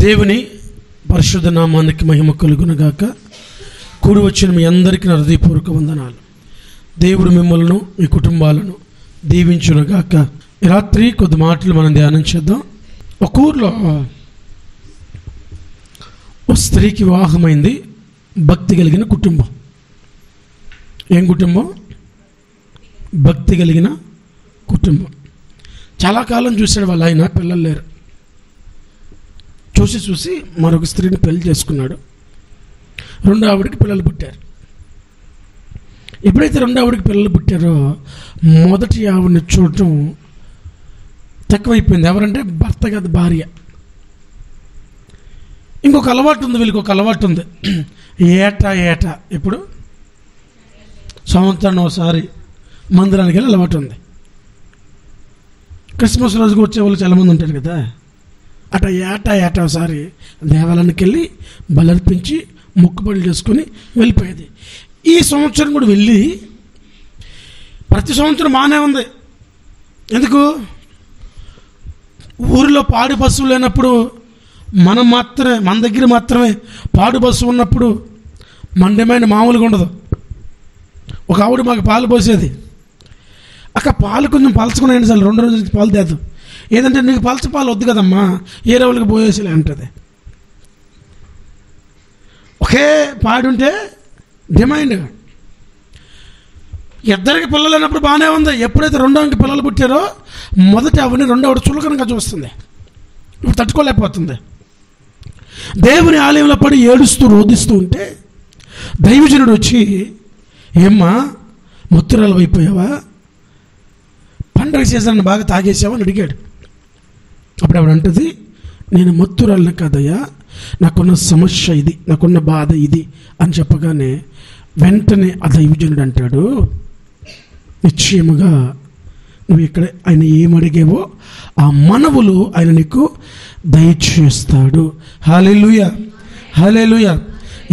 దేవుని పరిశుద్ధ నామానికి మహిమ కలుగునగాక. కూడి వచ్చిన మీ అందరికీ నా హృదయపూర్వక వందనాలు. దేవుడు మిమ్మల్ని మీ కుటుంబాలను దీవించునుగాక. ఈ రాత్రి కొద్ది మాటలు మనం ధ్యానం చేద్దాం. ఒక ఊర్లో ఒక స్త్రీకి వివాహమైంది. భక్తి కలిగిన కుటుంబం. ఏం కుటుంబం? భక్తి కలిగిన కుటుంబం. చాలా కాలం చూశాడు వాళ్ళ ఆయన, పిల్లలు లేరు. చూసి మరొక స్త్రీని పెళ్లి చేసుకున్నాడు. రెండో ఆవిడికి పిల్లలు పుట్టారు. ఎప్పుడైతే రెండో ఆవిడికి పిల్లలు పుట్టారో మొదటి ఆవిడని చూడటం తక్కువైపోయింది. ఎవరంటే భర్త కాదు, భార్య. ఇంకొక అలవాటు ఉంది వీళ్ళకి. ఒక అలవాటు ఉంది. ఏటా ఇప్పుడు సంవత్సరం ఒకసారి మందిరానికి వెళ్ళి అలవాటు ఉంది. క్రిస్మస్ రోజుకి వచ్చే వాళ్ళు చాలామంది ఉంటారు కదా. అట ఏటా ఒకసారి దేవాలయానికి వెళ్ళి బలర్పించి మొక్కుబడులు చేసుకొని వెళ్ళిపోయేది. ఈ సంవత్సరం కూడా వెళ్ళి ప్రతి సంవత్సరం బాగానే ఉంది. ఎందుకు? ఊరిలో పాడి బస్సులు లేనప్పుడు మన దగ్గర మాత్రమే పాడు బస్సు ఉన్నప్పుడు మన డిమాండ్ మామూలుగా ఉండదు. ఒక ఆవిడ మాకు పాలు పోసేది. అక్క పాలు కొంచెం పలచుకున్నాయండి సార్, 2 రోజుల నుంచి పాలు తేదు. ఏదంటే నీకు పలచ పాలు వద్దు కదమ్మా, ఏ రోజులకి పోయేసిలే అంటది. ఒకే పాడుంటే డిమాండ్. ఇద్దరికి పిల్లలు అయినప్పుడు బాగానే ఉంది. ఎప్పుడైతే రెండోకి పిల్లలు పుట్టారో మొదట ఆవిడని రెండో ఆవిడ చులకనగా చూస్తుంది. ఇప్పుడు తట్టుకోలేకపోతుంది. దేవుని ఆలయంలో పడి ఏడుస్తూ రోధిస్తూ ఉంటే దైవజనుడు వచ్చి, ఏమ్మా ముత్తురాలు అయిపోయావా, పండగ సీజన్ బాగా తాగేసావా అని అడిగాడు. అప్పుడు ఆవిడ అంటది, నేను మత్తురాలను కాదయ్యా, నాకున్న సమస్య ఇది, నాకున్న బాధ ఇది అని చెప్పగానే వెంటనే ఆ దైవజనుడు అంటాడు, నిశ్చయముగా నువ్వు ఇక్కడ ఆయన ఏమడిగేవో ఆ మనవులు ఆయన నీకు దయచేస్తాడు. హల్లెలూయా, హల్లెలూయా.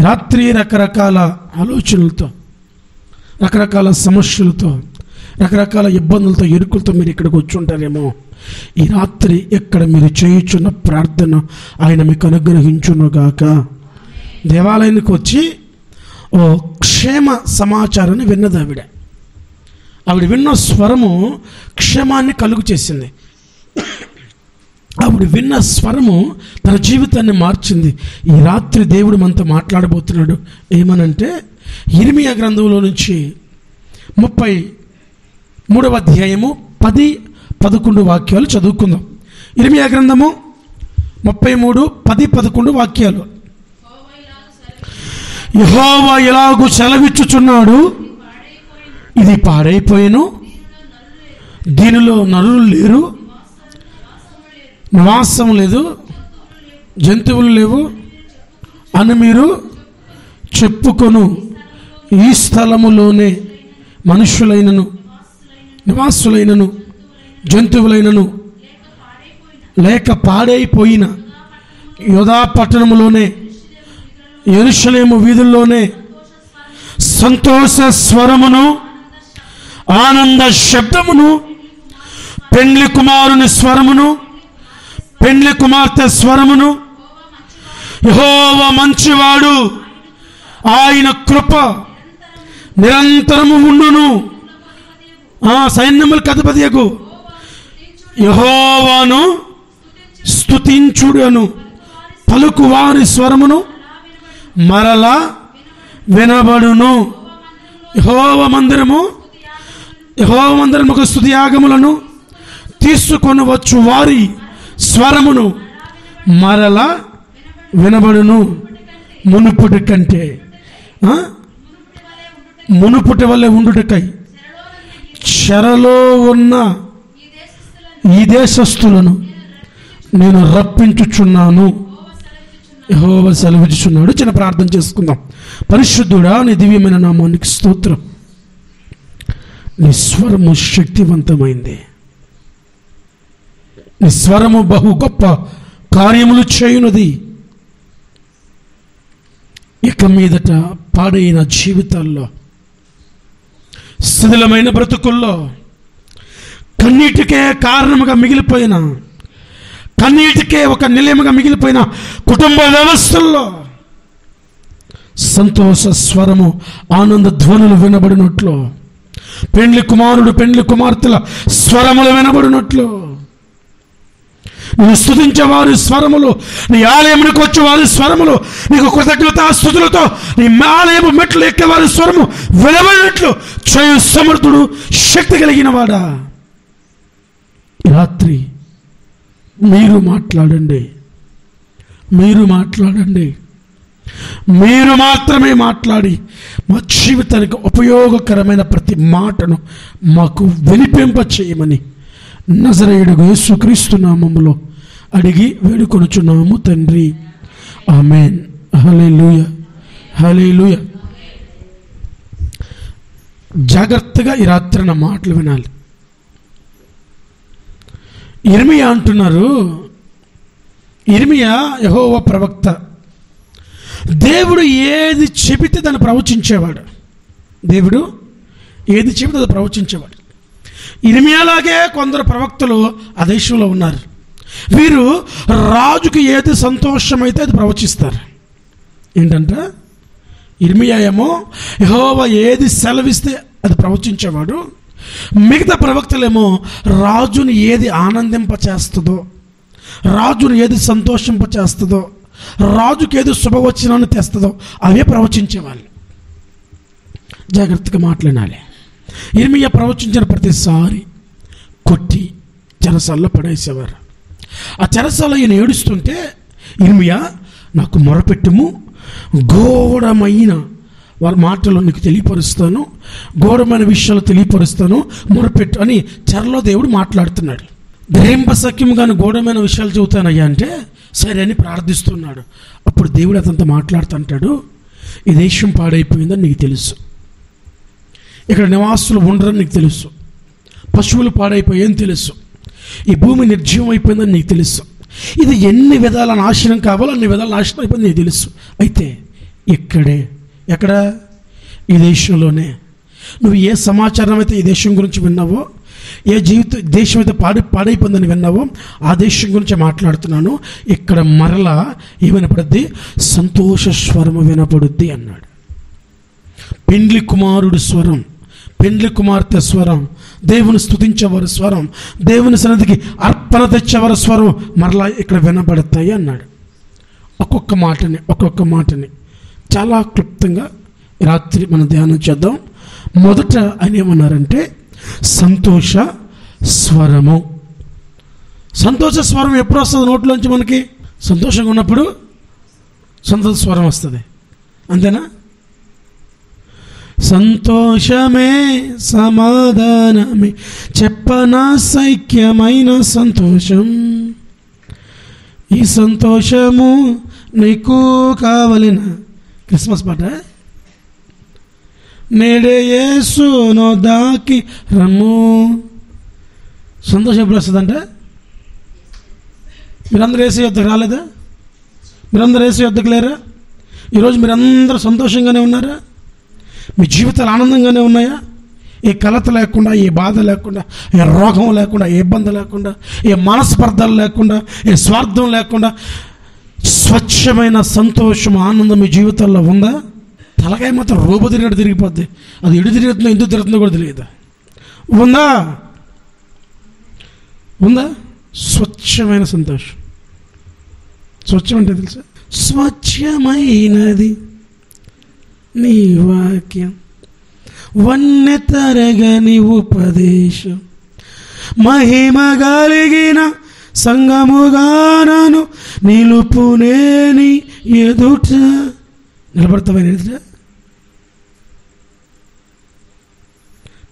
రాత్రి రకరకాల ఆలోచనలతో, రకరకాల సమస్యలతో, రకరకాల ఇబ్బందులతో, ఇరుకులతో మీరు ఇక్కడికి వచ్చి ఉంటారేమో. ఈ రాత్రి ఇక్కడ మీరు చేయుచున్న ప్రార్థన ఆయన మీకు అనుగ్రహించునుగాక. దేవాలయానికి వచ్చి ఓ క్షేమ సమాచారాన్ని విన్నది ఆవిడ. ఆవిడ విన్న స్వరము క్షేమాన్ని కలుగు చేసింది. ఆవిడ విన్న స్వరము తన జీవితాన్ని మార్చింది. ఈ రాత్రి దేవుడు మనతో మాట్లాడబోతున్నాడు. ఏమనంటే ఇర్మియా గ్రంథంలో నుంచి 33వ అధ్యాయము 10-11 వాక్యాలు చదువుకుందాం. ఇర్మియా గ్రంథము 33, 10, 11 వాక్యాలు. యెహోవా ఇలాగు సెలవిచ్చుచున్నాడు, ఇది పాడైపోయెను, దీనిలో నరులు లేరు, నివాసం లేదు, జంతువులు లేవు అని మీరు చెప్పుకొను. ఈ స్థలములోనే మనుషులైనను నివాసులైనను జంతువులైనను లేక పాడైపోయిన యోధా పట్టణములోనే యెరూషలేము వీధుల్లోనే సంతోష స్వరమును, ఆనంద శబ్దమును, పెండ్లి కుమారుని స్వరమును, పెండ్లి కుమార్తె స్వరమును, యెహోవా మంచివాడు, ఆయన కృప నిరంతరము ఉండును, సైన్యములకు అధిపతియగు యెహోవాను స్తుతించుడను పలుకు వారి స్వరమును మరలా వినబడును. యెహోవా మందిరముకు స్తుతి యాగములను తీసుకొని వచ్చు వారి స్వరమును మరలా వినబడును. మునుపుటి కంటే మునుపుటి వల్లే ఉండుటకై చెరలో ఉన్న ఈ దేశస్థులను నేను రప్పించుచున్నాను. యెహోవా సెలవిచ్చుచున్నాడు. చిన్న ప్రార్థన చేసుకుందాం. పరిశుద్ధుడా, నీ దివ్యమైన నామానికి స్తోత్రం. నీ స్వరము శక్తివంతమైంది. నీ స్వరము బహు గొప్ప కార్యములు చేయునది. ఇక మీదట పాడైన జీవితాల్లో శిథిలమైన బ్రతుకుల్లో కన్నీటికే కారణముగా మిగిలిపోయిన, కన్నీటికే ఒక నిలయముగా మిగిలిపోయిన కుటుంబ వ్యవస్థల్లో సంతోష స్వరము, ఆనంద ధ్వనులు వినబడినట్లు, పెండ్లి కుమారుడు పెండ్లి కుమార్తెల స్వరములు వినబడినట్లు, నువ్వు స్తుతించే వారి స్వరములు, నీ ఆలయమునికి వచ్చే వారి స్వరములు, నీకు కృతజ్ఞతాస్తుతులతో నీ ఆలయము మెట్లు ఎక్కే వారి స్వరము వినబడినట్లు చేయు సమర్థుడు, శక్తి కలిగిన వాడా, రాత్రి మీరు మాట్లాడండి, మీరు మాట్లాడండి, మీరు మాత్రమే మాట్లాడి మా జీవితానికి ఉపయోగకరమైన ప్రతి మాటను మాకు వినిపింప చేయమని నజరేయుడు యేసుక్రీస్తు నామములో అడిగి వేడుకొనుచున్నాము తండ్రి, ఆమేన్. హల్లెలూయా, హల్లెలూయా. జాగ్రత్తగా ఈ రాత్రి నా మాటలు వినాలి. ఇర్మియా అంటున్నారు, ఇర్మియా యెహోవా ప్రవక్త, దేవుడు ఏది చెబితే దాన్ని ప్రవచించేవాడు. దేవుడు ఏది చెబితే అది ప్రవచించేవాడు. ఇర్మియాలాగే కొందరు ప్రవక్తలు ఆ దేశంలో ఉన్నారు. వీరు రాజుకి ఏది సంతోషమైతే అది ప్రవచిస్తారు. ఏంటంటే ఇర్మియా ఏమో యెహోవా ఏది సెలవిస్తే అది ప్రవచించేవాడు. మిగతా ప్రవక్తలేమో రాజుని ఏది ఆనందింపచేస్తుందో, రాజుని ఏది సంతోషింపచేస్తుందో, రాజుకి ఏది శుభవచనాన్ని తెస్తుందో అవే ప్రవచించేవాళ్ళు. జాగ్రత్తగా మాట్లాడాలి. ఇర్మియా ప్రవచించిన ప్రతిసారి కొట్టి చెరసాల్లో పడేసేవారు. ఆ చెరసాల ఈయన ఏడుస్తుంటే, ఇర్మియా నాకు మొరపెట్టుము, ఘోరమైన వారి మాటలు నీకు తెలియపరుస్తాను, ఘోరమైన విషయాలు తెలియపరుస్తాను, మొరపెట్టు అని చెరలో దేవుడు మాట్లాడుతున్నాడు. గ్రహింపసఖ్యం కానీ ఘోరమైన విషయాలు చెబుతానయ్యా అంటే సరే అని ప్రార్థిస్తున్నాడు. అప్పుడు దేవుడు అతనితో మాట్లాడుతుంటాడు, ఈ దేశం పాడైపోయిందని నీకు తెలుసు, ఇక్కడ నివాసులు ఉండరని నీకు తెలుసు, పశువులు పాడైపోయాయని తెలుసు, ఈ భూమి నిర్జీవం అయిపోయిందని నీకు తెలుసు, ఇది ఎన్ని విధాల నాశనం కావాలో అన్ని విధాల నాశనం అయిపోయింది నీకు తెలుసు. అయితే ఇక్కడే, ఎక్కడ? ఈ దేశంలోనే. నువ్వు ఏ సమాచారం అయితే ఈ దేశం గురించి విన్నావో, ఏ దేశం అయితే పాడైపోయిందని విన్నావో ఆ దేశం గురించి మాట్లాడుతున్నాను. ఇక్కడ మరలా ఏమనపడుద్ది? సంతోష స్వరము వినపడుద్ది అన్నాడు. పెండ్లి కుమారుడు స్వరం, పెండ్లి కుమార్తె స్వరం, దేవుని స్తుతించేవారి స్వరం, దేవుని సన్నిధికి అర్పణ తెచ్చేవారి స్వరం మరలా ఇక్కడ వినబడతాయి అన్నాడు. ఒక్కొక్క మాటని చాలా క్లుప్తంగా రాత్రి మనం ధ్యానం చేద్దాం. మొదట ఆయన ఏమన్నారంటే సంతోష స్వరము. సంతోష స్వరం ఎప్పుడు వస్తుంది నోట్లోంచి? మనకి సంతోషంగా ఉన్నప్పుడు సంతోష స్వరం వస్తుంది, అంతేనా? సంతోషమే సమాధానమే చెప్పనా సైక్యమైన సంతోషం, ఈ సంతోషము నీకు కావలిన. క్రిస్మస్ పాట. నేడే యేసును దాకి రమ్ము. సంతోషం ఎప్పుడు వస్తుందంటే, మీరందరూ యేసు యొద్దకు రాలేదా? మీరందరూ యేసు యొద్దకు లేరా? ఈరోజు మీరందరూ సంతోషంగానే ఉన్నారా? మీ జీవితాలు ఆనందంగానే ఉన్నాయా? ఏ కలత లేకుండా, ఏ బాధ లేకుండా, ఏ రోగం లేకుండా, ఏ ఇబ్బంది లేకుండా, ఏ మనస్పర్ధలు లేకుండా, ఏ స్వార్థం లేకుండా స్వచ్ఛమైన సంతోషం, ఆనందం మీ జీవితాల్లో ఉందా? తలకాయ మాత్రం రూప తిరిగినట్టు తిరిగిపోద్ది. అది ఎడు తిరుగుతుందో ఎందుకు తిరుగుతుందో కూడా తెలియదు. ఉందా? ఉందా? స్వచ్ఛమైన సంతోషం. స్వచ్ఛం అంటే తెలుసా? స్వచ్ఛమైనది నీ వాక్యం, వన్నె తరగని ఉపదేశం, మహిమ కలిగిన సంగముగానను నిలుపునేని ఎదుట. నిలబడతావా ఎదుట?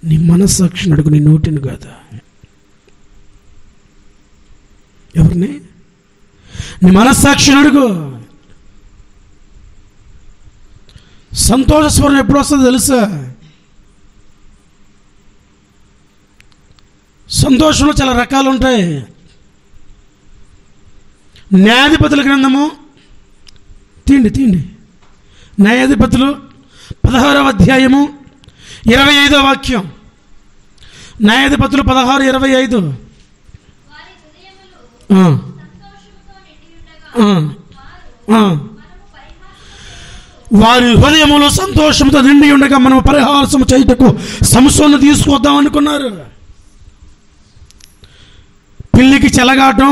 నీ మనస్సాక్షిని అడుగు, నీ నోటిని కాదా. ఎవరిని? నీ మనస్సాక్షిని అడుగు. సంతోష స్వరం ఎప్పుడు వస్తుందో తెలుసా? సంతోషంలో చాలా రకాలు ఉంటాయి. న్యాయాధిపతుల గ్రంథము తీండి న్యాయాధిపతులు 16వ అధ్యాయము 25వ వాక్యం, న్యాయాధిపతులు 16:25. వారి హృదయములో సంతోషంతో నిండి ఉండగా మనం పరిహాసం చేయుటకు సంసోను తీసుకొద్దాం అనుకున్నారు. పిల్లికి చెలగాటం,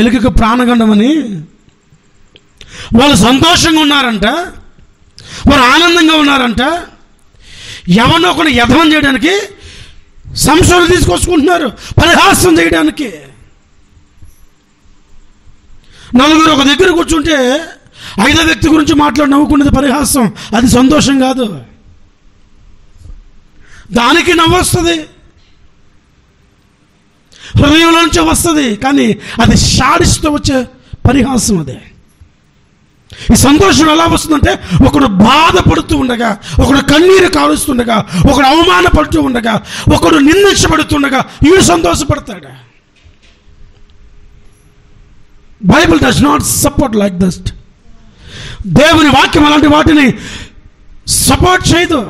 ఎలుకకు ప్రాణగండం అని వాళ్ళు సంతోషంగా ఉన్నారంట, వారు ఆనందంగా ఉన్నారంట. ఎవరినో ఒకటి యథవం చేయడానికి సంసోను తీసుకొచ్చుకుంటున్నారు, పరిహాసం చేయడానికి. నలుగురు ఒక దగ్గర కూర్చుంటే 5వ వ్యక్తి గురించి మాట్లాడి నవ్వుకునేది పరిహాసం, అది సంతోషం కాదు. దానికి నవ్వు వస్తుంది, హృదయంలో నుంచి వస్తుంది, కానీ అది షాడిస్తూ వచ్చే పరిహాసం. అదే ఈ సంతోషం ఎలా వస్తుందంటే, ఒకడు బాధపడుతూ ఉండగా, ఒకడు కన్నీరు కాలుస్తుండగా, ఒకడు అవమానపడుతూ ఉండగా, ఒకడు నిందించబడుతుండగా వీడు సంతోషపడతాడు. Bible does not support like that. దేవుని వాక్యం అలాంటి వాటిని సపోర్ట్ చేయదు.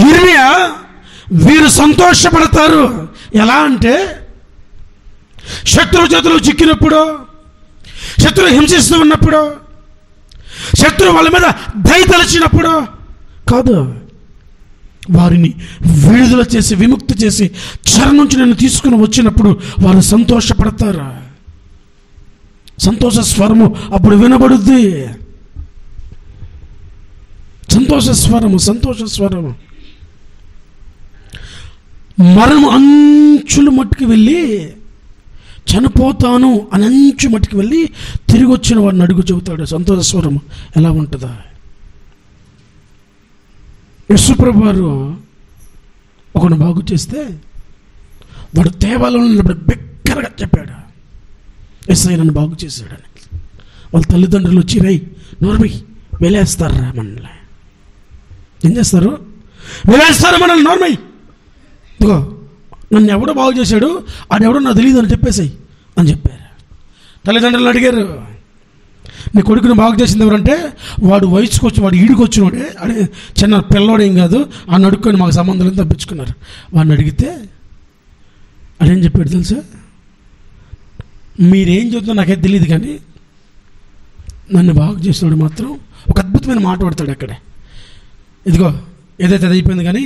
ఇర్మియా వీరు సంతోషపడతారు ఎలా అంటే, శత్రువు చేతులు చిక్కినప్పుడు, శత్రువు హింసిస్తూ ఉన్నప్పుడు, శత్రువు వాళ్ళ మీద దయతలచినప్పుడు కాదు, వారిని విడుదల చేసి విముక్తి చేసి చెర నుంచి నేను తీసుకుని వచ్చినప్పుడు వారు సంతోషపడతారు. సంతోష స్వరము అప్పుడు వినబడుద్ది. సంతోష స్వరము, సంతోష స్వరము. మరణం అంచులు మట్టుకు వెళ్ళి చనిపోతాను అని అంచు మట్టుకు వెళ్ళి తిరిగి వచ్చిన వాడిని అడుగు చెబుతాడు సంతోష స్వరము ఎలా ఉంటుందా. యేసుప్రభు వారు ఒకడు బాగు చేస్తే వాడు దేవాలయంలో బిగ్గరగా చెప్పాడు, యేసయ్య నన్ను బాగు చేశాడని. వాళ్ళ తల్లిదండ్రులు వచ్చి, రై నోర్మి వెలేస్తారా మనల్ని, ఏం చేస్తారు, వెలేస్తారు మనల్ని, నోర్మై ఇదిగో నన్ను ఎవడో బాగు చేశాడు, ఆడెవడో నాకు తెలియదు అని చెప్పేసాయి అని చెప్పారు. తల్లిదండ్రులు అడిగారు, నీ కొడుకుని బాగు చేసింది ఎవరంటే, వాడు వయసుకు వచ్చి, వాడు ఈడికి వచ్చినోడే, అడే చిన్న పిల్లోడేం కాదు అని అడుక్కొని మాకు సంబంధాలను తప్పించుకున్నారు. వాడిని అడిగితే అదేం చెప్పాడు తెలుసా, మీరేం చెబుతున్నా నాకైతే తెలియదు కానీ నన్ను బాగు చేసినోడు మాత్రం ఒక అద్భుతమైన మాట పడతాడు అక్కడే, ఇదిగో ఏదైతే అది అయిపోయింది కానీ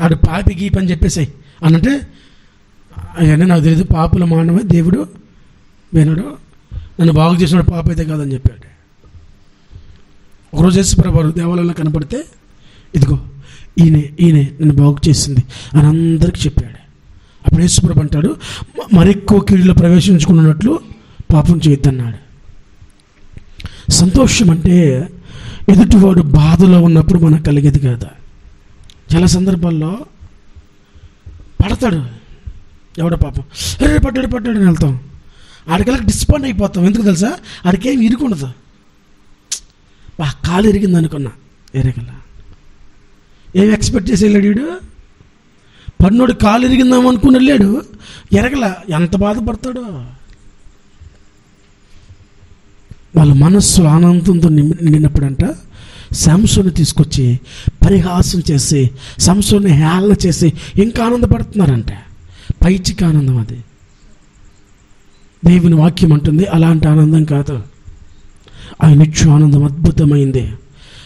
ఆడు పాపి గీపి అని చెప్పేసాయి అనంటే, అవన్నీ నాకు తెలియదు, పాపుల మానవే దేవుడు వినడు, నన్ను బాగు చేసినాడు పాప అయితే కాదని చెప్పాడు. ఒకరోజు యేసుప్రభు దేవాలయంలో కనపడితే, ఇదిగో ఈయనే నన్ను బాగు చేసింది అని అందరికీ చెప్పాడు. అప్పుడు యేసుప్రభు అంటాడు, మరెక్కువ కీడులో ప్రవేశించుకున్నట్లు పాపం చేయొద్దన్నాడు. సంతోషం అంటే ఎదుటివాడు బాధలో ఉన్నప్పుడు మనకు కలిగేది కాదు. చాలా సందర్భాల్లో పడతాడు ఎవడో పాపం, పడ్డాడు అని వెళ్తాం, ఆడికల్లా డిస్పాయింట్ అయిపోతాం. ఎందుకు తెలుసా, ఆడికేం ఇరుకుండదు, కాలు ఇరిగింది అనుకున్నా, వేరేకల్లా ఏం ఎక్స్పెక్ట్ చేసి వెళ్ళాడు వీడు, పన్నోడు కాలు ఇరిగిందాం అనుకుని వెళ్ళాడు, ఎరగల ఎంత బాధపడతాడో. వాళ్ళ మనస్సు ఆనందంతో నిండినప్పుడంట సంసోను తీసుకొచ్చి పరిహాసం చేసి, సంసోన్ని హేళన చేసి ఇంకా ఆనందపడుతున్నారంట. పైచిక ఆనందం అది. దేవుని వాక్యం అంటుంది అలాంటి ఆనందం కాదు, ఆయన ఇచ్చు ఆనందం అద్భుతమైంది.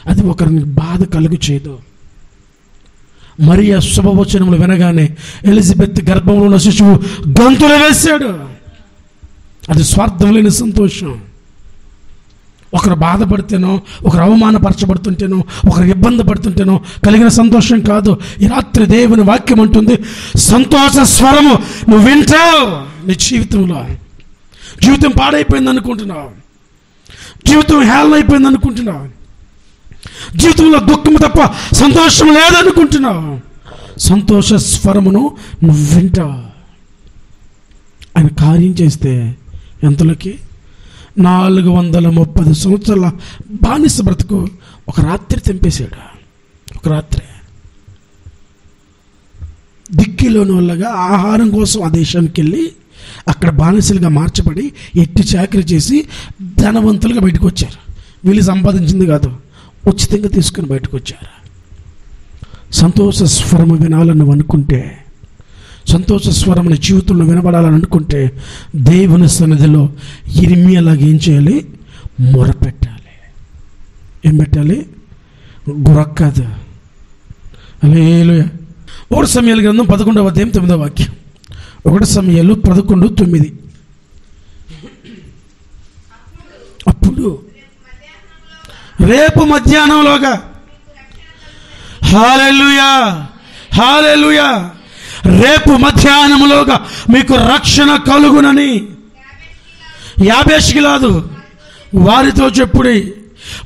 అది ఒకరిని బాధ కలుగు చేయదు. మరియా శుభవచనములు వినగానే ఎలిజబెత్ గర్భంలో ఉన్న శిశువు గంతులు వేశాడు. అది స్వార్థం లేని సంతోషం. ఒకరు బాధపడితేనో, ఒకరు అవమానపరచబడుతుంటేనో, ఒకరు ఇబ్బంది పడుతుంటేనో కలిగిన సంతోషం కాదు. ఈ రాత్రి దేవుని వాక్యం అంటుంది, సంతోష స్వరము నువ్వు వింటావు. నీ జీవితంలో జీవితం పాడైపోయింది అనుకుంటున్నావు, జీవితం హేళన అయిపోయింది అనుకుంటున్నావు, జీవితంలో దుఃఖము తప్ప సంతోషం లేదనుకుంటున్నావు, సంతోష స్వరమును నువ్వు వింటావు. ఆయన కార్యం చేస్తే ఎంతలోకి 430 సంవత్సరాల బానిస బ్రతుకు ఒక రాత్రి తెంపేశాడు. ఒక రాత్రి దిక్కిలోని వల్లగా ఆహారం కోసం ఆ దేశానికి వెళ్ళి అక్కడ బానిసలుగా మార్చబడి ఎట్టి చాకరీ చేసి ధనవంతులుగా బయటకు వచ్చారు. వీళ్ళు సంపాదించింది కాదు, ఉచితంగా తీసుకుని బయటకు వచ్చారు. సంతోష స్వరము వినాలని నువ్వు అనుకుంటే, సంతోష స్వరం నీ జీవితంలో వినబడాలని అనుకుంటే, దేవుని సన్నిధిలో ఇర్మీయాలాగా ఏం చేయాలి? మొరపెట్టాలి. ఏం పెట్టాలి? గురక్కదు. హల్లెలూయా. 1 సమూయేలు గ్రంథం 11వ అధ్యాయం 9వ వాక్యం. 1 సమూయేలు 11:9. అప్పుడు రేపు మధ్యాహ్నంలోగా, హల్లెలూయా హల్లెలూయా, రేపు మధ్యాహ్నములోగా మీకు రక్షణ కలుగునని యాబేష్గిలాదు వారితో చెప్పుడి.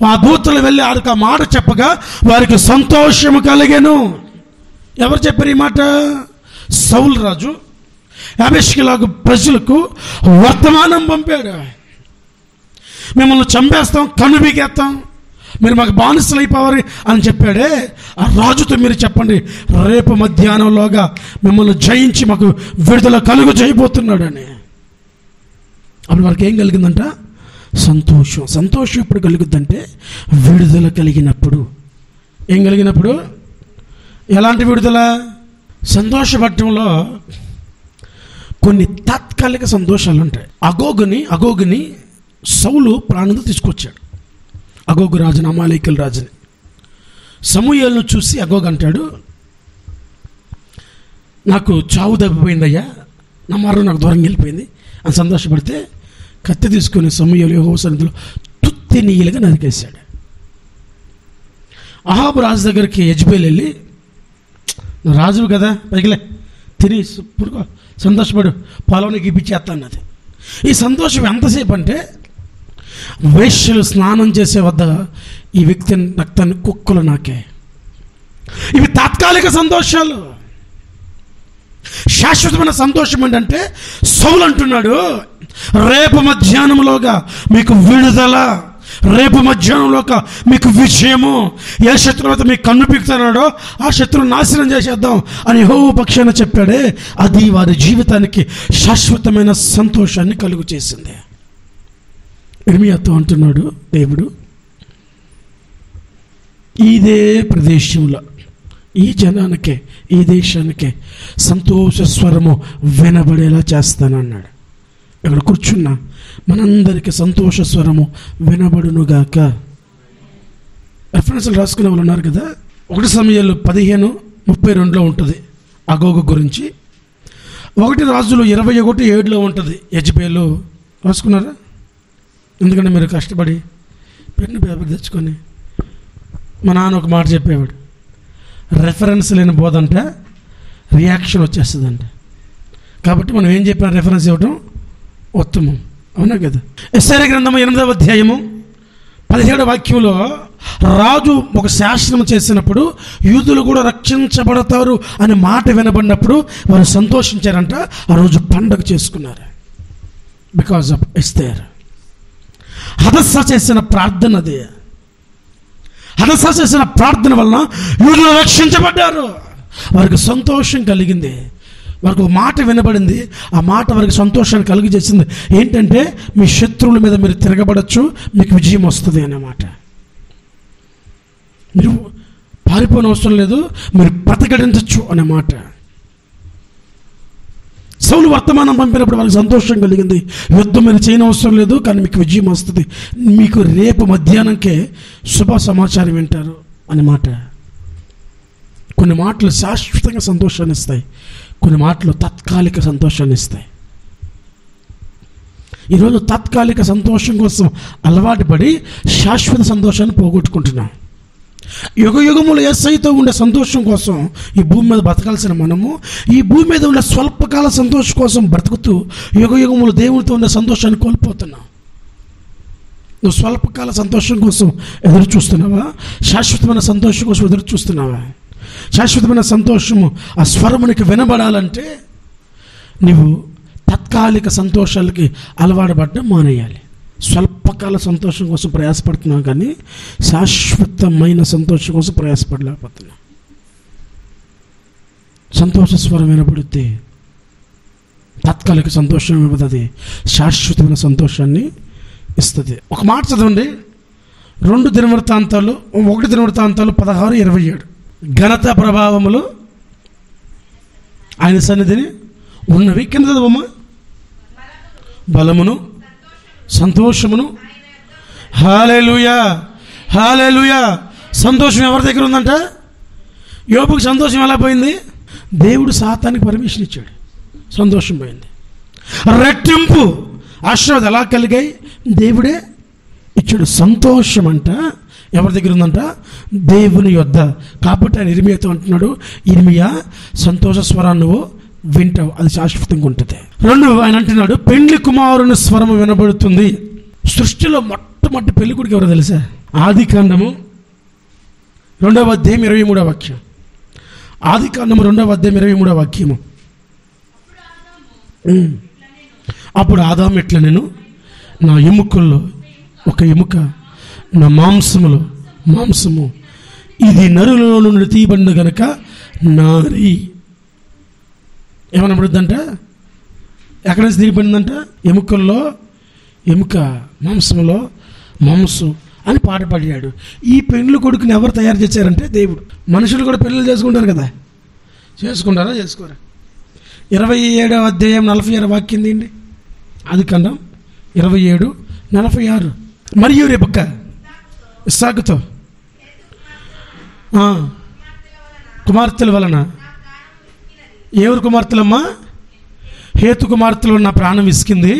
ఆ దూతలు వెళ్ళి ఆడికి ఆ మాట చెప్పగా వారికి సంతోషము కలిగెను. ఎవరు చెప్పారు ఈ మాట? సౌలు రాజు యాబేష్గిలాగు ప్రజలకు వర్తమానం పంపాడు. మిమ్మల్ని చంపేస్తాం, కన్ను బీకేస్తాం, మీరు మాకు బానిసలు అయిపోవాలి అని చెప్పాడే. ఆ రాజుతో మీరు చెప్పండి, రేపు మధ్యాహ్నంలోగా మిమ్మల్ని జయించి మాకు విడుదల కలుగు చేయబోతున్నాడని. అప్పుడు వారికి ఏం కలిగిందంట? సంతోషం. సంతోషం ఎప్పుడు కలుగుద్దంటే విడుదల కలిగినప్పుడు. ఏం కలిగినప్పుడు? ఎలాంటి విడుదల? సంతోషపడటంలో కొన్ని తాత్కాలిక సంతోషాలు ఉంటాయి. అగోగుని సౌలు ప్రాణంతో తీసుకొచ్చాడు. అగోగు రాజుని, అమాలేకుల రాజుని. సమూయేలును చూసి అగోగు అంటాడు, నాకు చావు తప్పిపోయిందయ్యా, నా మరణం నాకు దూరంగా వెళ్ళిపోయింది అని సంతోషపడితే కత్తి తీసుకుని సమూయేలు యెహోవా సన్నిధిలో తుత్తి నీళ్ళగా నరికేశాడు. అహాబు రాజు దగ్గరికి యెజబెల్ వెళ్ళి, రాజువు కదా, పైకిలే తిని పురుకో, సంతోషపడు, పొలంలో గీపిచ్చేస్తా అన్నది. ఈ సంతోషం ఎంతసేపు అంటే, వేశ్యలు స్నానం చేసే వద్ద ఈ వ్యక్తి రక్తాన్ని కుక్కలు నాకే. ఇవి తాత్కాలిక సంతోషాలు. శాశ్వతమైన సంతోషం ఏంటంటే, సౌలు అంటున్నాడు, రేపు మధ్యాహ్నంలోగా మీకు విడుదల, రేపు మధ్యాహ్నంలోగా మీకు విజయము. ఏ శత్రువు అయితే మీకు కన్ను పీకుతున్నాడో ఆ శత్రువును నాశనం చేసేద్దాం అని యెహోవా పక్షాన చెప్పాడే. అది వారి జీవితానికి శాశ్వతమైన సంతోషాన్ని కలుగు చేసింది. ఇర్మీయాతో అంటున్నాడు దేవుడు, ఇదే ప్రదేశంలో, ఈ జనానికే, ఈ దేశానికే సంతోష స్వరము వినబడేలా చేస్తానన్నాడు. ఇక్కడ కూర్చున్నా మనందరికీ సంతోష స్వరము వినబడునుగాక. రెఫరెన్స్లు రాసుకునే వాళ్ళు ఉన్నారు కదా. 1 సమూయేలు 15:32 ఉంటుంది అగోగు గురించి. 1 రాజులు 21:7 ఉంటుంది యెజబెలు. రాసుకున్నారా? ఎందుకంటే మీరు కష్టపడి పెన్ను పేపర్ తెచ్చుకొని, మా నాన్న ఒక మాట చెప్పేవాడు, రెఫరెన్స్ లేని బోధ అంటే రియాక్షన్ వచ్చేస్తుందంట. కాబట్టి మనం ఏం చెప్పినా రెఫరెన్స్ ఇవ్వటం ఉత్తమం, అవునా కదా. యెషయా గ్రంథము 8వ అధ్యాయము 17వ వాక్యంలో రాజు ఒక శాసనం చేసినప్పుడు యూదులు కూడా రక్షించబడతారు అనే మాట వినబడినప్పుడు వారు సంతోషించారంట. ఆ రోజు పండగ చేసుకున్నారు. Because of Esther. హదస్సా చేసిన ప్రార్థన అది. హదస్సా చేసిన ప్రార్థన వలన యూదులు రక్షించబడ్డారు. వారికి సంతోషం కలిగింది. వారికి ఒక మాట వినబడింది. ఆ మాట వారికి సంతోషాన్ని కలిగజేసింది. ఏంటంటే, మీ శత్రువుల మీద మీరు తిరగబడచ్చు, మీకు విజయం వస్తుంది అన్నమాట. మీరు పారిపోయిన అవసరం లేదు, మీరు ప్రతిఘటించచ్చు అన్నమాట. సౌలు వర్తమానం పంపినప్పుడు వాళ్ళకి సంతోషం కలిగింది. యుద్ధం మీరు చేయని అవసరం లేదు, కానీ మీకు విజయం వస్తుంది, మీకు రేపు మధ్యాహ్నంకే శుభ సమాచారం వింటారు అన్నమాట. కొన్ని మాటలు శాశ్వతంగా సంతోషాన్ని ఇస్తాయి, కొన్ని మాటలు తాత్కాలిక సంతోషాన్ని ఇస్తాయి. ఈరోజు తాత్కాలిక సంతోషం కోసం అలవాటు పడి శాశ్వత సంతోషాన్ని పోగొట్టుకుంటున్నాం. యుగయుగములు యేసయ్యతో ఉండే సంతోషం కోసం ఈ భూమి మీద బతకాల్సిన మనము ఈ భూమి మీద ఉండే స్వల్పకాల సంతోషం కోసం బ్రతుకుతూ యుగయుగములు దేవునితో ఉండే సంతోషాన్ని కోల్పోతున్నాం. నువ్వు స్వల్పకాల సంతోషం కోసం ఎదురు చూస్తున్నావా? శాశ్వతమైన సంతోషం కోసం ఎదురు చూస్తున్నావా? శాశ్వతమైన సంతోషము ఆ స్వరమునికి వినబడాలంటే నీవు తాత్కాలిక సంతోషాలకి అలవాటు పడడం మానేయాలి. స్వల్పకాల సంతోషం కోసం ప్రయాసపడుతున్నావు, కానీ శాశ్వతమైన సంతోషం కోసం ప్రయాసపడలేకపోతున్నావు. సంతోష స్వరం వినబడితే తాత్కాలిక సంతోషం ఇవ్వదు, శాశ్వతమైన సంతోషాన్ని ఇస్తుంది. ఒక మాట చదవండి, 1 దినవృత్తాంతాలు 16:27. ఘనత ప్రభావములు ఆయన సన్నిధిని ఉన్నవి. కింద చదవమ్మా. బలమును సంతోషమును. హల్లెలూయా, హల్లెలూయా. సంతోషం ఎవరి దగ్గర ఉందంట? యోబుకి సంతోషం ఎలా పోయింది? దేవుడు సాతానికి పర్మిషన్ ఇచ్చాడు, సంతోషం పోయింది. రెట్టింపు ఆశీర్వాదాలు ఎలా కలిగాయి? దేవుడే ఇచ్చాడు. సంతోషం అంట ఎవరి దగ్గర ఉందంట? దేవుని యొద్ద. కాబట్టి ఆయన ఇర్మియాతో అంటున్నాడు, ఇర్మియా సంతోష స్వరాన్ని నువ్వు వింటావు, అది శాశ్వతంగా ఉంటుంది. 2 ఆయన అంటున్నాడు, పెండ్లి కుమారుని స్వరము వినబడుతుంది. సృష్టిలో మొట్టమొదటి పెళ్లి కొడుకు ఎవరో తెలుసా? ఆదికాండము 2వ అధ్యాయం 23వ వాక్యం. ఆదికాండము 2వ అధ్యాయం 23వ వాక్యము. అప్పుడు ఆదాము ఇట్లా, నేను నా ఎముకల్లో ఒక ఎముక, నా మాంసములో మాంసము, ఇది నరులలో నుండి తీయబడిన గనక నారి. ఏమనబడుద్దంట? ఎక్కడి నుంచి తీయబడిందంట? ఎముకల్లో ఎముక, మాంసములో మాంసం అని పాట పాడాడు. ఈ పెండ్లి కొడుకుని ఎవరు తయారు చేశారంటే దేవుడు. మనుషులు కూడా పెళ్ళిళ్ళు చేసుకుంటారు కదా, చేసుకుంటారా? చేసుకోరా? 27వ అధ్యాయం 46 వాక్యం తీయండి. ఆదికాండం 27:46. మరియు రెబెక్క ఇస్సాకుతో కుమార్తెల వలన. ఎవరు కుమార్తెలమ్మా? హేతు కుమార్తెలు నా ప్రాణం ఇసికింది.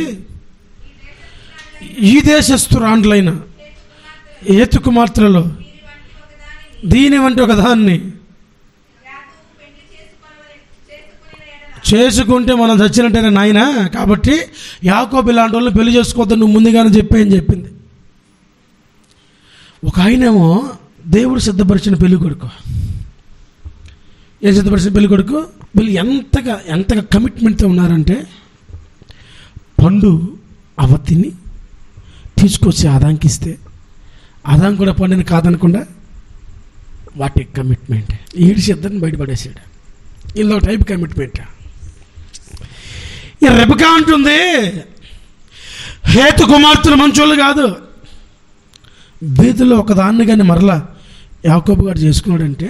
ఈ దేశస్థురాండ్లైన హేతు కుమార్తెలలో దీని వంటి ఒక దాన్ని చేసుకుంటే మనం చచ్చినట్టేనే నాయన. కాబట్టి యాకోబు ఇలాంటి వాళ్ళని పెళ్లి చేసుకోవద్దని నువ్వు ముందుగానే చెప్పేయని చెప్పింది. ఒక ఆయనేమో దేవుడు సిద్ధపరిచిన పెళ్లి కొడుకు. ఏం సిద్ధపరిచిన పెళ్లి కొడుకు? వీళ్ళు ఎంతగా కమిట్మెంట్తో ఉన్నారంటే, పండు అవతిని తీసుకొచ్చి ఆదాంకి ఇస్తే ఆదాం కూడా పండుని కాదనకుండా వాటి కమిట్మెంట్ ఈడిసి ఇద్దరిని బయటపడేసాడు. ఇలా టైప్ కమిట్మెంట్. ఈ రెబెకా అంటుంది, హేతు కుమార్తెలు మంచోళ్ళు కాదు. వీధిలో ఒకదాన్ని కానీ మరలా యాకోబు గారు చేసుకున్నాడంటే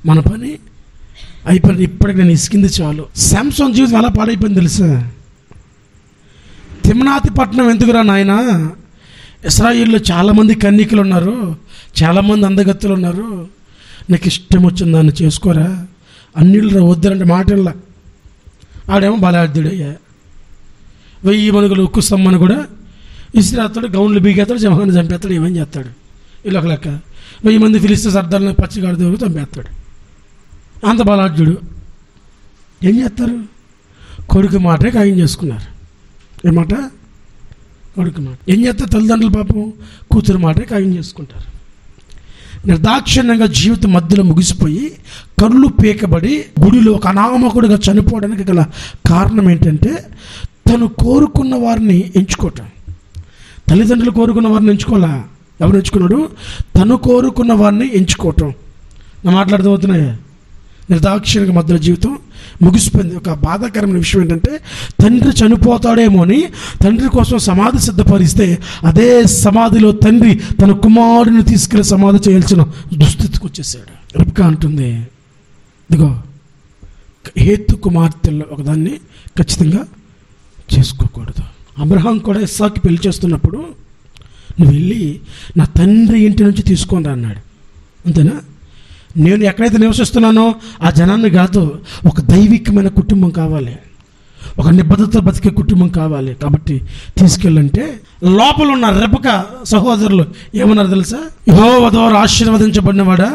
మన పని అయిపోయింది. ఇప్పటికి నేను ఇసుకింది చాలు. శాంసన్ జీవితం ఎలా పాడైపోయింది తెలుసా? తిమ్నాతి పట్టణం ఎందుకురా నాయన? ఇశ్రాయేల్లో చాలామంది కన్యకలు ఉన్నారు, చాలామంది అందగత్తులు ఉన్నారు, నీకు ఇష్టం వచ్చిన దాన్ని చేసుకోరా, అన్నిళ్ళు వద్దరంటే మాటల్లా. ఆడేమో బలార్థుడయ్యా, 1000 మనుగులు ఉక్కు స్తంభను కూడా ఇసిరేస్తాడు, గౌన్లు బీగేస్తాడు, సింహాన్ని చంపేస్తాడు, ఏమని చేస్తాడు? ఇలా ఒక లెక్క 1000 మంది ఫిలిస్తీన్ సర్దార్లను పచ్చిగాడితో చంపేస్తాడు. అంత బలాఢ్యుడు. ఏం చేస్తారు? కొడుకు మాటే ఖాయం చేసుకున్నారు. ఏమాట? కొడుకు మాట. ఏం చేస్తారు తల్లిదండ్రులు? పాపం కూతురు మాటే ఖాయం చేసుకుంటారు. నిర్దాక్షిణ్యంగా జీవితం మధ్యలో ముగిసిపోయి కళ్ళు పీకబడి గుడిలో ఒక అనామకుడిగా చనిపోవడానికి గల కారణం ఏంటంటే, తను కోరుకున్న వారిని ఎంచుకోవటం. తల్లిదండ్రులు కోరుకున్న వారిని ఎంచుకోవాలా? ఎవరు ఎంచుకున్నాడు? తను కోరుకున్న వారిని ఎంచుకోవటం. నా మాట్లాడుతూతున్నాయా? నిర్దాక్షిణ్యంగా మధ్యలో జీవితం ముగిసిపోయింది. ఒక బాధాకరమైన విషయం ఏంటంటే, తండ్రి చనిపోతాడేమో అని తండ్రి కోసం సమాధి సిద్ధపరిస్తే అదే సమాధిలో తండ్రి తన కుమారుడిని తీసుకెళ్లి సమాధి చేయాల్సిన దుస్థితికి వచ్చేసాడు. రెబెకా అంటుంది, ఇదిగో హేతు కుమార్తెల్లో ఒకదాన్ని ఖచ్చితంగా చేసుకోకూడదు. అబ్రహాం కూడా ఇస్సాకి పెళ్లి చేస్తున్నప్పుడు, నువ్వు వెళ్ళి నా తండ్రి ఇంటి నుంచి తీసుకొని రా అన్నాడు. అంతేనా? నేను ఎక్కడైతే నివసిస్తున్నానో ఆ జనాన్ని కాదు, ఒక దైవికమైన కుటుంబం కావాలి, ఒక నిబద్ధత బతికే కుటుంబం కావాలి, కాబట్టి తీసుకెళ్ళంటే లోపల ఉన్న రెబెకా సహోదరులు ఏమన్నారు తెలుసా? యెహోవా ద్వారా ఆశీర్వదించబడినవాడా,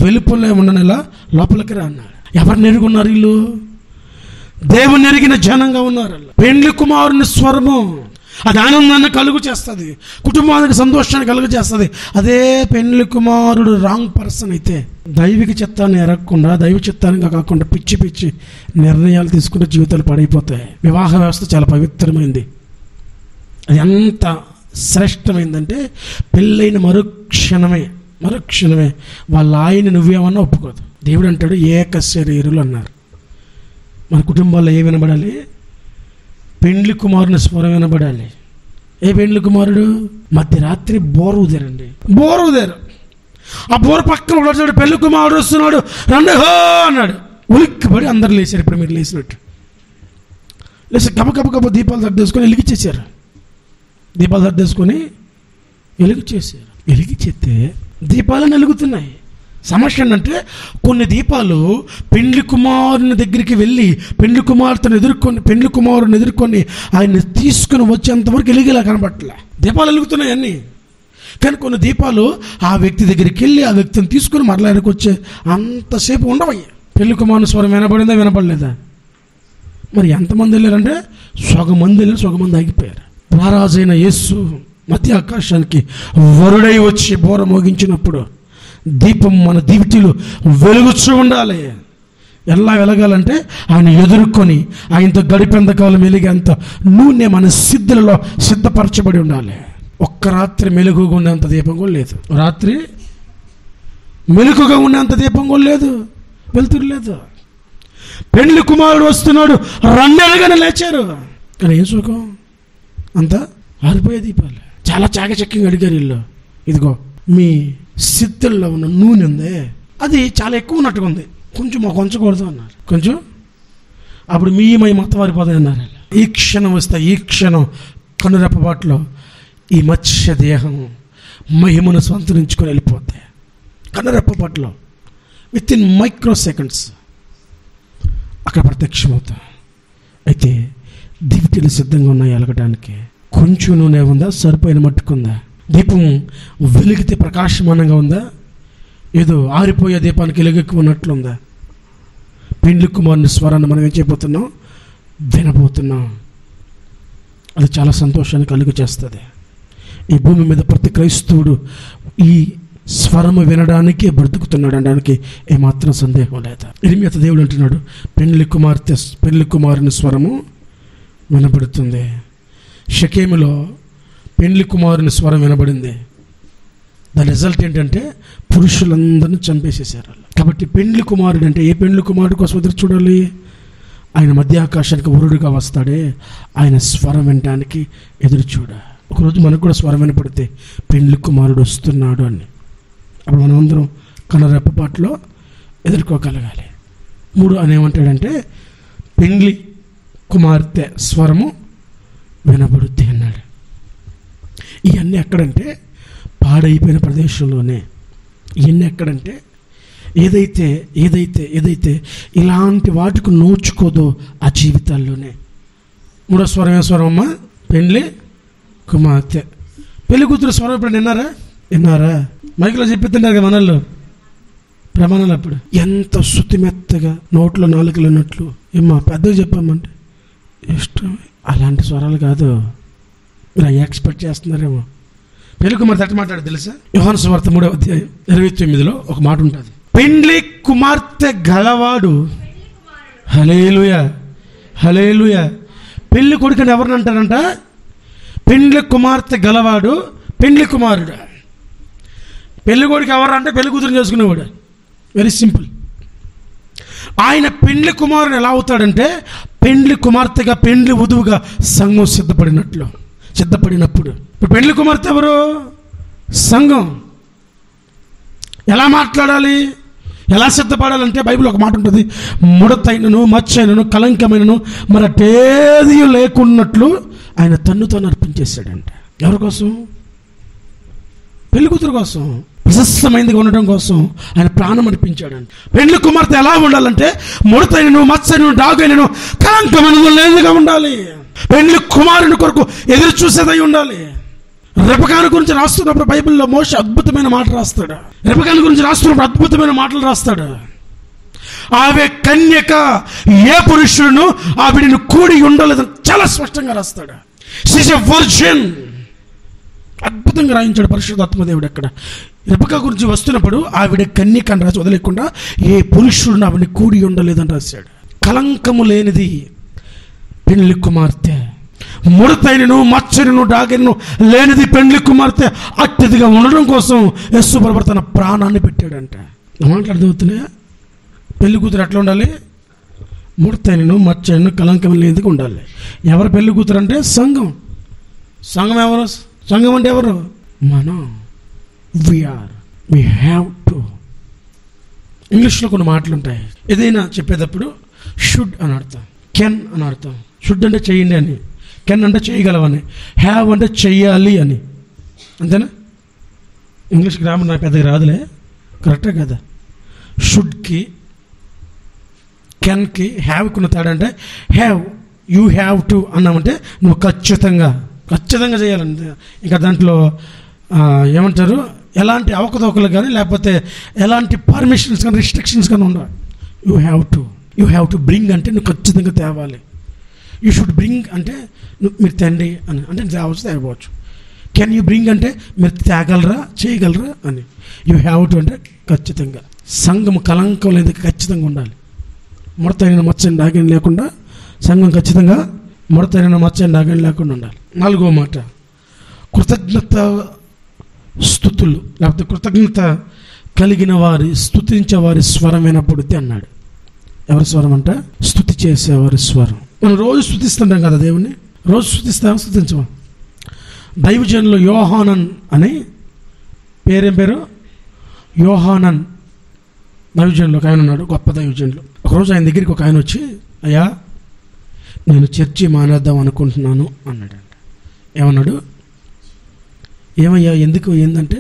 వెలుపలే ఉండనేలా లోపలికి రా అన్నాడు. ఎవరిని ఎరుగున్నారు వీళ్ళు? దేవుని ఎరిగిన జనంగా ఉన్నారు. పెండ్లి కుమారుని స్వరము అది ఆనందాన్ని కలుగు చేస్తుంది, కుటుంబానికి సంతోషాన్ని కలుగు చేస్తుంది. అదే పెండ్లి కుమారుడు రాంగ్ పర్సన్ అయితే దైవిక చిత్తాన్ని ఎరగకుండా, దైవ చిత్తానికి కాకుండా పిచ్చి పిచ్చి నిర్ణయాలు తీసుకుంటే జీవితాలు పాడైపోతాయి. వివాహ వ్యవస్థ చాలా పవిత్రమైంది. అది ఎంత శ్రేష్టమైందంటే, పెళ్ళైన మరుక్షణమే వాళ్ళ ఆయన్ని నువ్వేమన్నా ఒప్పుకోదు. దేవుడు అంటాడు, ఏక శరీరులు అన్నారు. మన కుటుంబాల్లో ఏ వినబడాలి? పెండ్లి కుమారుని స్వరం వినబడాలి. ఏ పెండ్లి కుమారుడు? మధ్యరాత్రి బోరుదేరండి, బోరుదేరు. ఆ బోర పక్కన ఉన్నాడు, పెళ్లి కుమారుడు వస్తున్నాడు, రండి హో అన్నాడు. ఉలిక్కిపడి అందరు లేచారు. ఇప్పుడు మీరు లేచినట్టు లేచి గబ దీపాలు సర్దేసుకొని వెలిగిచ్చేసారు. దీపాలు సర్దేసుకొని వెలిగిచ్చేసారు. వెలిగిచ్చేస్తే దీపాలు వెలుగుతున్నాయి. సమస్య ఏంటంటే కొన్ని దీపాలు పెండ్లి కుమారుని దగ్గరికి వెళ్ళి పెండ్లి కుమారుని ఎదుర్కొని ఆయన్ని తీసుకుని వచ్చేంతవరకు వెలిగేలా కనబట్టలే. దీపాలు వెలుగుతున్నాయి అన్నీ, కానీ కొన్ని దీపాలు ఆ వ్యక్తి దగ్గరికి వెళ్ళి ఆ వ్యక్తిని తీసుకుని మరలా ఆయనకు వచ్చే అంతసేపు ఉండవయ్యా. పెళ్లి కుమారుని స్వరం వినపడిందా వినపడలేదా? మరి ఎంతమంది వెళ్ళారంటే సగం మంది వెళ్ళి సగం మంది ఆగిపోయారు. రారాజైన యేసు మధ్య ఆకాశానికి వరుడై వచ్చి బోర మోగించినప్పుడు దీపం మన దివిటీలు వెలుగుచూ ఉండాలి. ఎలా వెలగాలంటే ఆయన ఎదుర్కొని ఆయనతో గడిపేంత కాలం వెలిగేంత నూనె మన సిద్ధులలో సిద్ధపరచబడి ఉండాలి. ఒక్క రాత్రి మెలుగుగా ఉండేంత దీపం కూడా లేదు. రాత్రి మెలుగుగా ఉండేంత దీపం కూడా లేదు, వెలుతురు లేదు. పెండ్లి కుమారుడు వస్తున్నాడు, రెండేళ్ళుగానే లేచారు. కానీ ఏం సుఖం, అంతా ఆరిపోయే దీపాలు. చాలా చాకచక్యంగా అడిగారు వీళ్ళు, ఇదిగో మీ సిద్ధుల్లో ఉన్న నూనె ఉందే అది చాలా ఎక్కువ ఉన్నట్టుగా ఉంది, కొంచెం మాకు కొంచకూడదు అన్నారు. కొంచెం అప్పుడు మీ మొత్తం వారిపోతాయి అన్నారు. ఈ క్షణం వస్తే ఈ క్షణం కనురెప్పబాటులో ఈ మత్స్య దేహం మహిమను సంతరించుకొని వెళ్ళిపోతాయి. కనురెప్పబాటులో విత్ ఇన్ మైక్రో సెకండ్స్ అక్కడ ప్రత్యక్షమవుతా. అయితే దివిటీలు సిద్ధంగా ఉన్నాయి వెలగడానికి. కొంచెం నూనె ఉందా, సరిపోయిన మట్టుకుందా? దీపం వెలిగితే ప్రకాశమానంగా ఉందా, ఏదో ఆరిపోయే దీపానికి వెలుగెక్కున్నట్లుందా? పెండ్లి కుమారుని స్వరాన్ని మనం ఏం చేయబోతున్నాం, వినబోతున్నాం. అది చాలా సంతోషాన్ని కలుగు చేస్తుంది. ఈ భూమి మీద ప్రతి క్రైస్తవుడు ఈ స్వరము వినడానికే బ్రతుకుతున్నాడు అనడానికి ఏమాత్రం సందేహం లేదు. ఇర్మియా దేవుడు అంటున్నాడు, పెండ్లి కుమారుని స్వరము వినబడుతుంది. షకేములో పెండ్లి కుమారుని స్వరం వినబడింది. దాని రిజల్ట్ ఏంటంటే పురుషులందరినీ చంపేసేసారు. కాబట్టి పెండ్లి కుమారుడు అంటే ఏ పెండ్లి కుమారుడు కోసం ఎదురు చూడాలి? ఆయన మధ్య ఆకాశానికి వరుడుగా వస్తాడే, ఆయన స్వరం వినడానికి ఎదురు చూడ. ఒకరోజు మనకు కూడా స్వరం వినపడితే పెండ్లి కుమారుడు వస్తున్నాడు అని, అప్పుడు మనం అందరం కనురెప్పపాటులో ఎదుర్కోగలగాలి. 3 అనేమంటాడంటే పెండ్లి కుమార్తె స్వరము వినబడుద్ది అన్నాడు. ఇవన్నీ ఎక్కడంటే పాడైపోయిన ప్రదేశంలోనే. ఇవన్నీ ఎక్కడంటే ఏదైతే ఏదైతే ఏదైతే ఇలాంటి వాటికి నోచుకోదో ఆ జీవితాల్లోనే. 3వ స్వరం ఏ స్వరం అమ్మా? పెండ్లి కుమార్తె. పెళ్లి కూతురు స్వరం ఇప్పుడు విన్నారా? మైకులో చెప్పిస్తున్నారు కదా మనల్లో ప్రమాణాలు. అప్పుడు ఎంత శుతిమెత్తగా నోట్లో నాలుకలు అన్నట్లు ఏమ్మా పెద్దగా చెప్పామంటే ఇష్టం. అలాంటి స్వరాలు కాదు, మీరు అవి ఎక్స్పెక్ట్ చేస్తున్నారేమో. పెళ్లి కుమార్తె ఎట్లా మాట్లాడు తెలుసా? యోహాను సువార్త 3వ అధ్యాయం 29లో ఒక మాట ఉంటుంది, పెండ్లి కుమార్తె గలవాడు. హల్లెలూయా హల్లెలూయా. పెళ్లి కొడుకుని ఎవరిని అంటారంట? పెండ్లి కుమార్తె గలవాడు పెండ్లి కుమారుడు. పెళ్లి కొడుకు ఎవరు అంటే పెళ్లి కూతురు చేసుకునేవాడు. Very simple. ఆయన పెండ్లి కుమారుడు ఎలా అవుతాడంటే పెండ్లి కుమార్తెగా పెండ్లి వధువుగా సంఘం సిద్ధపడినప్పుడు. ఇప్పుడు పెండ్లి కుమార్తె ఎవరు? సంఘం. ఎలా మాట్లాడాలి, ఎలా సిద్ధపడాలంటే బైబిల్ ఒక మాట ఉంటుంది, ముడతైనను మచ్చైనను కలంకమైనను మరటేది లేకున్నట్లు ఆయన తన్ను అర్పించేశాడంట. ఎవరి కోసం? పెళ్లి కూతురు కోసం, ప్రశస్తమైనదిగా ఉండడం కోసం ఆయన ప్రాణం అర్పించాడంట. పెండ్లి కుమార్తె ఎలా ఉండాలంటే ముడతైనను మచ్చైనను డాగైనను కలంకమైనను లేనిదిగా ఉండాలి. పెండ్లి కుమారుని కొరకు ఎదురు చూసేదై ఉండాలి. రెబెకాను గురించి రాస్తున్నప్పుడు బైబిల్లో మోషే అద్భుతమైన మాటలు రాస్తాడు. రెబెకాను గురించి రాస్తున్నప్పుడు అద్భుతమైన మాటలు రాస్తాడు. ఆమె కన్యక, ఏ పురుషుడును ఆవిడను కూడి ఉండలేదని చాలా స్పష్టంగా రాస్తాడు. షీఈస్ ఎ వర్జిన్. అద్భుతంగా రాయించాడు పరిశుద్ధాత్మదేవుడు. అక్కడ రెబెకా గురించి వస్తున్నప్పుడు ఆవిడ కన్యక అని రాసి వదిలేకుండా ఏ పురుషుడును ఆవిడని కూడి ఉండలేదని రాశాడు. కలంకము లేనిది పెండ్లి కుమార్తె, ముడతైనను మచ్చరిను డాగైనను లేనిది పెండ్లి కుమార్తె. అట్టిదిగా ఉండడం కోసం యేసు ప్రభువు తన ప్రాణాన్ని పెట్టాడంట. మాట్లాడుతున్నాయా? పెళ్లి కూతురు ఎట్లా ఉండాలి? ముడతైనను మచ్చైనను కలంకం లేనిదిగా ఉండాలి. ఎవరు పెళ్లి కూతురు అంటే? సంఘం. సంఘం ఎవరు? సంఘం అంటే ఎవరు? మనం. We have to. ఇంగ్లీష్లో కొన్ని మాటలు ఉంటాయి. ఏదైనా చెప్పేటప్పుడు షుడ్ అని అర్థం, కెన్ అని అర్థం. షుడ్ అంటే చెయ్యండి అని, కెన్ అంటే చేయగలవని, హ్యావ్ అంటే చెయ్యాలి అని. అంతేనా? ఇంగ్లీష్ గ్రామర్ నాకు పెద్దగా రాదులే, కరెక్టే కదా. షుడ్కి కెన్కి హ్యావ్కున్న తేడా అంటే హ్యావ్, యూ హ్యావ్ టు అన్నామంటే నువ్వు ఖచ్చితంగా చేయాలంటే. ఇంకా దాంట్లో ఏమంటారు, ఎలాంటి అవకతవకలు కానీ లేకపోతే ఎలాంటి పర్మిషన్స్ కానీ రిస్ట్రిక్షన్స్ కానీ ఉండవు. యూ హ్యావ్ టు బ్రింగ్ అంటే నువ్వు ఖచ్చితంగా తేవాలి. యూ షుడ్ బ్రింగ్ అంటే మీరు తండి అని, అంటే తేవచ్చు తేకపోవచ్చు. కెన్ యూ బ్రింగ్ అంటే మీరు తేగలరా చేయగలరా అని. యూ హ్యావ్ టు అంటే ఖచ్చితంగా. సంఘం కలంకం లేదు, ఖచ్చితంగా ఉండాలి. ముడతైన మచ్చని డాగని లేకుండా సంఘం ఖచ్చితంగా ముడతైన మచ్చని డాగని లేకుండా ఉండాలి. 4వ మాట, కృతజ్ఞత స్తుతులు లేకపోతే కృతజ్ఞత కలిగిన వారి స్తుతించే వారి స్వరం వినపడుద్ది అన్నాడు. ఎవరి స్వరం అంట? స్తుతి చేసేవారి స్వరం. మనం రోజు స్తుతిస్తుంటాం కదా దేవుణ్ణి, రోజు స్తుతించమా? దైవజనులు యోహానన్ అని పేరేం పేరు? యోహానన్ దైవజనులు ఒక ఆయన ఉన్నాడు, గొప్ప దైవజనులు. ఒకరోజు ఆయన దగ్గరికి ఒక ఆయన వచ్చి, అయ్యా నేను చర్చి మానేద్దాం అనుకుంటున్నాను అన్నాడంట. ఏమన్నాడు? ఏమయ్యా ఎందుకు, ఏంటంటే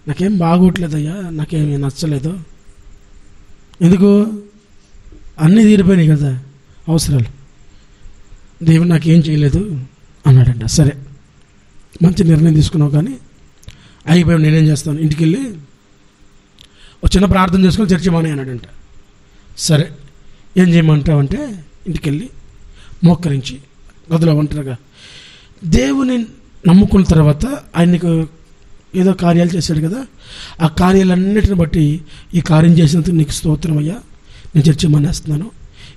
నాకేం బాగోట్లేదయ్యా, నాకేమీ నచ్చలేదు. ఎందుకు? అన్నీ తీరిపోయినాయి కదా అవసరాలు, దేవుడు నాకేం చేయలేదు అన్నాడంట. సరే మంచి నిర్ణయం తీసుకున్నావు, కానీ అయిపోయావు, నేనేం చేస్తాను, ఇంటికి వెళ్ళి ఒక చిన్న ప్రార్థన చేసుకొని చర్చి మానే అన్నాడంట. సరే ఏం చేయమంటావు అంటే, ఇంటికి వెళ్ళి మోకరించి గదిలో ఒంటరిగా దేవుని నమ్ముకున్న తర్వాత ఆయనకు ఏదో కార్యాలు చేశాడు కదా, ఆ కార్యాలన్నిటిని బట్టి ఈ కార్యం చేసినందుకు నీకు స్తోత్రం అయ్యా, నేను చర్చి మానేస్తున్నాను.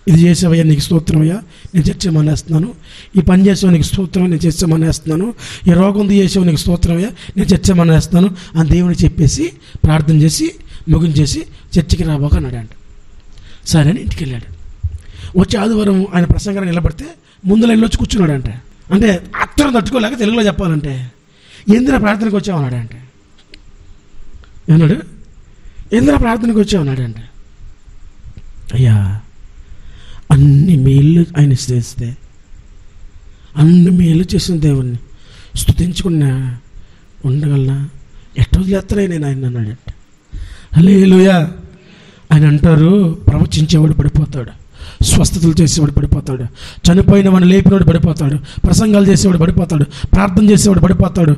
ఇది చేసావయ్యా, నీకు స్తోత్రం అయ్యా, నేను చర్చి మానేస్తున్నాను. ఈ పని చేసావు, నీకు స్తోత్రం, నేను చర్చి మానేస్తున్నాను. ఈ రోగం చేసావు, నీకు స్తోత్రం అయ్యా, నేను చర్చి మానేస్తున్నాను అని దేవుని చెప్పేసి ప్రార్థన చేసి ముగించేసి చర్చికి రాబోక అన్నాడంట. సరే అని ఇంటికి వెళ్ళాడు. వచ్చి ఆదివారం ఆయన ప్రసంగాన్ని నిలబడితే ముందు లైన్లో వచ్చి కూర్చున్నాడంట. అంటే అత్తరం తట్టుకోలేక తెలుగులో చెప్పాలంటే, ఎందుకు ప్రార్థనకు వచ్చావు అన్నాడంటే. ఏమన్నాడు? ఎందుకు ప్రార్థనకు వచ్చావు అన్నాడంటే. అయ్యా అన్ని మేలు ఆయన చేస్తే, అన్ని మేలు చేసిన దేవుణ్ణి స్తుతించుకున్నా ఉండగలనా, ఎట్లా వదిలేస్తానే నేను ఆయన అన్నాడంట. హల్లెలూయా. ఆయన అంటారు, ప్రవచించేవాడు పడిపోతాడు, స్వస్థతలు చేసేవాడు పడిపోతాడు, చనిపోయిన వాడిని లేపినవాడు పడిపోతాడు, ప్రసంగాలు చేసేవాడు పడిపోతాడు, ప్రార్థన చేసేవాడు పడిపోతాడు,